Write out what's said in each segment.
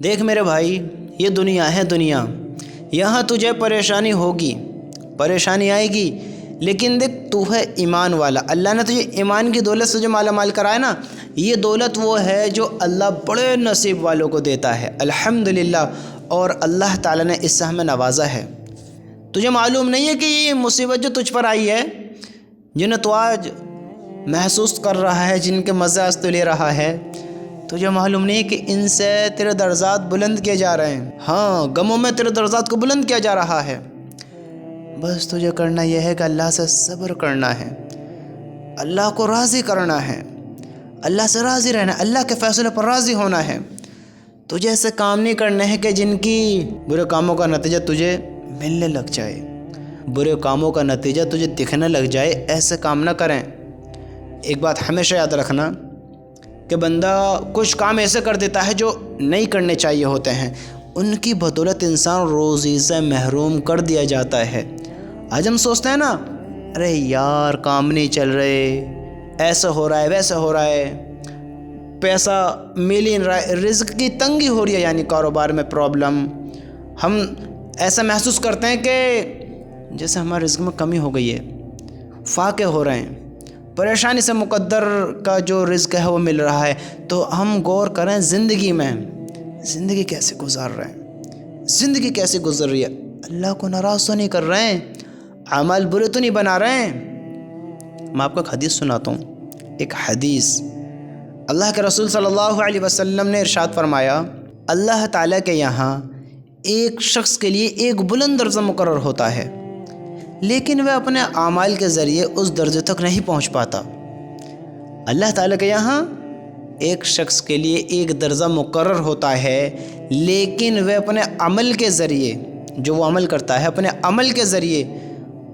دیکھ میرے بھائی، یہ دنیا ہے دنیا، یہاں تجھے پریشانی ہوگی، پریشانی آئے گی، لیکن دیکھ تو ہے ایمان والا۔ اللہ نے تجھے ایمان کی دولت سے جو مالا مال کرائے نا، یہ دولت وہ ہے جو اللہ بڑے نصیب والوں کو دیتا ہے، الحمدللہ۔ اور اللہ تعالیٰ نے اس سے ہمیں نوازا ہے۔ تجھے معلوم نہیں ہے کہ یہ مصیبت جو تجھ پر آئی ہے، جنہیں تو آج محسوس کر رہا ہے، جن کے مزے آج تو لے رہا ہے، تجھے معلوم نہیں کہ ان سے تیرے درجات بلند کیے جا رہے ہیں۔ ہاں، غموں میں تیرے درجات کو بلند کیا جا رہا ہے۔ بس تجھے کرنا یہ ہے کہ اللہ سے صبر کرنا ہے، اللہ کو راضی کرنا ہے، اللہ سے راضی رہنا ہے، اللہ کے فیصلے پر راضی ہونا ہے۔ تجھے ایسے کام نہیں کرنے ہیں کہ جن کی برے کاموں کا نتیجہ تجھے ملنے لگ جائے، برے کاموں کا نتیجہ تجھے دکھنے لگ جائے، ایسے کام نہ کریں۔ ایک بات ہمیشہ یاد رکھنا کہ بندہ کچھ کام ایسے کر دیتا ہے جو نہیں کرنے چاہیے ہوتے ہیں، ان کی بدولت انسان روزی سے محروم کر دیا جاتا ہے۔ آج ہم سوچتے ہیں نا، ارے یار کام نہیں چل رہے، ایسا ہو رہا ہے، ویسا ہو رہا ہے، پیسہ مل ہی نہیں رہا ہے، رزق کی تنگی ہو رہی ہے، یعنی کاروبار میں پرابلم۔ ہم ایسا محسوس کرتے ہیں کہ جیسے ہمارے رزق میں کمی ہو گئی ہے، فاقے ہو رہے ہیں، پریشانی سے مقدر کا جو رزق ہے وہ مل رہا ہے۔ تو ہم غور کریں زندگی میں، زندگی کیسے گزار رہے ہیں، زندگی کیسے گزر رہی ہے، اللہ کو ناراض تو نہیں کر رہے ہیں، اعمال برے تو نہیں بنا رہے ہیں۔ میں آپ کو ایک حدیث سناتا ہوں، ایک حدیث۔ اللہ کے رسول صلی اللہ علیہ وسلم نے ارشاد فرمایا، اللہ تعالیٰ کے یہاں ایک شخص کے لیے ایک بلند درجہ مقرر ہوتا ہے، لیکن وہ اپنے اعمال کے ذریعے اس درجے تک نہیں پہنچ پاتا۔ اللہ تعالیٰ کے یہاں ایک شخص کے لیے ایک درجہ مقرر ہوتا ہے، لیکن وہ اپنے عمل کے ذریعے، جو وہ عمل کرتا ہے اپنے عمل کے ذریعے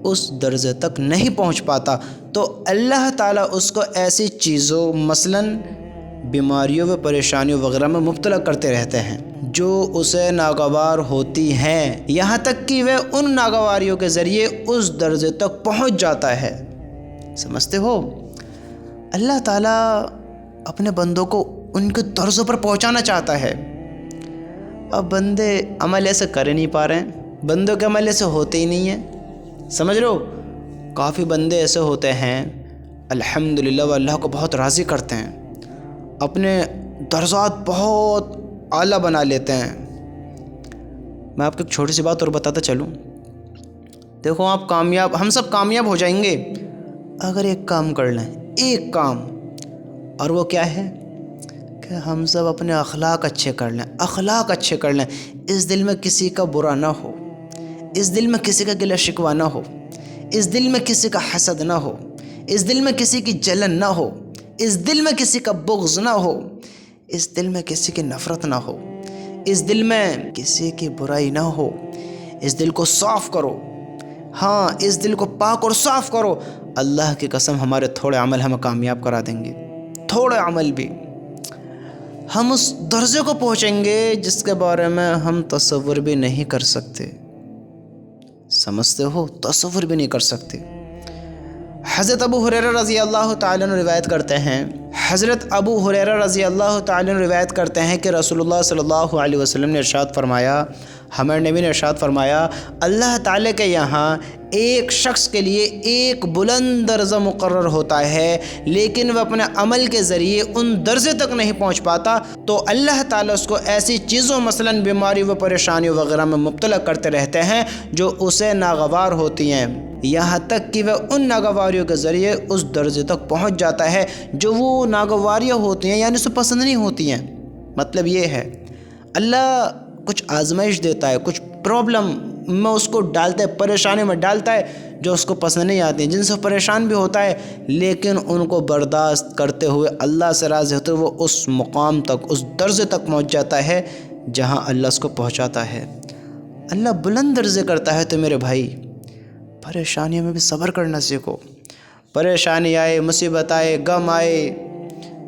اس درجے تک نہیں پہنچ پاتا۔ تو اللہ تعالیٰ اس کو ایسی چیزوں، مثلاً بیماریوں و پریشانیوں وغیرہ میں مبتلا کرتے رہتے ہیں جو اسے ناگوار ہوتی ہیں، یہاں تک کہ وہ ان ناگواریوں کے ذریعے اس درجے تک پہنچ جاتا ہے۔ سمجھتے ہو؟ اللہ تعالیٰ اپنے بندوں کو ان کے درجوں پر پہنچانا چاہتا ہے۔ اب بندے عمل ایسے کر نہیں پا رہے ہیں، بندوں کے عمل ایسے ہوتے ہی نہیں ہیں، سمجھ لو۔ کافی بندے ایسے ہوتے ہیں الحمدللہ وہ اللہ کو بہت راضی کرتے ہیں، اپنے درجات بہت اعلیٰ بنا لیتے ہیں۔ میں آپ کو ایک چھوٹی سی بات اور بتاتا چلوں۔ دیکھو آپ کامیاب، ہم سب کامیاب ہو جائیں گے اگر ایک کام کر لیں، ایک کام، اور وہ کیا ہے کہ ہم سب اپنے اخلاق اچھے کر لیں، اخلاق اچھے کر لیں، اس دل میں کسی کا برا نہ ہو، اس دل میں کسی کا گلہ شکوہ نہ ہو، اس دل میں کسی کا حسد نہ ہو، اس دل میں کسی کی جلن نہ ہو، اس دل میں کسی کا بغض نہ ہو، اس دل میں کسی کی نفرت نہ ہو، اس دل میں کسی کی برائی نہ ہو۔ اس دل کو صاف کرو، ہاں اس دل کو پاک اور صاف کرو۔ اللہ کی قسم ہمارے تھوڑے عمل ہمیں کامیاب کرا دیں گے، تھوڑے عمل بھی۔ ہم اس درجے کو پہنچیں گے جس کے بارے میں ہم تصور بھی نہیں کر سکتے، سمجھتے ہو؟ تصور بھی نہیں کر سکتے۔ حضرت ابو ہریرہ رضی اللہ تعالیٰ عنہ روایت کرتے ہیں، حضرت ابو ہریرہ رضی اللہ تعالیٰ عنہ روایت کرتے ہیں کہ رسول اللہ صلی اللہ علیہ وسلم نے ارشاد فرمایا، ہمارے نبی نے ارشاد فرمایا، اللہ تعالیٰ کے یہاں ایک شخص کے لیے ایک بلند درجہ مقرر ہوتا ہے، لیکن وہ اپنے عمل کے ذریعے ان درجے تک نہیں پہنچ پاتا، تو اللہ تعالیٰ اس کو ایسی چیزوں، مثلاً بیماری و پریشانیوں وغیرہ میں مبتلا کرتے رہتے ہیں جو اسے ناگوار ہوتی ہیں، یہاں تک کہ وہ ان ناگواریوں کے ذریعے اس درجے تک پہنچ جاتا ہے جو وہ ناگواریاں ہوتی ہیں، یعنی اسے پسند نہیں ہوتی ہیں۔ مطلب یہ ہے اللہ کچھ آزمائش دیتا ہے، کچھ پرابلم میں اس کو ڈالتا ہے، پریشانی میں ڈالتا ہے جو اس کو پسند نہیں آتی ہیں، جن سے پریشان بھی ہوتا ہے، لیکن ان کو برداشت کرتے ہوئے اللہ سے راضی ہوتے ہوئے وہ اس مقام تک، اس درجے تک پہنچ جاتا ہے جہاں اللہ اس کو پہنچاتا ہے۔ اللہ بلند درجے کرتا ہے۔ تو میرے بھائی پریشانیوں میں بھی صبر کرنا سیکھو۔ پریشانی آئے، مصیبت آئے، غم آئے،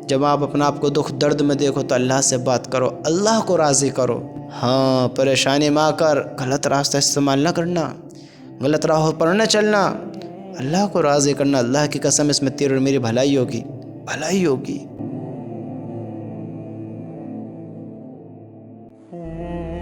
جب آپ اپنا آپ کو دکھ درد میں دیکھو تو اللہ سے بات کرو، اللہ کو راضی کرو۔ ہاں، پریشانی میں آ کر غلط راستہ استعمال نہ کرنا، غلط راہوں پر نہ چلنا، اللہ کو راضی کرنا۔ اللہ کی قسم اس میں تیری اور میری بھلائی ہوگی، بھلائی ہوگی۔ ہوں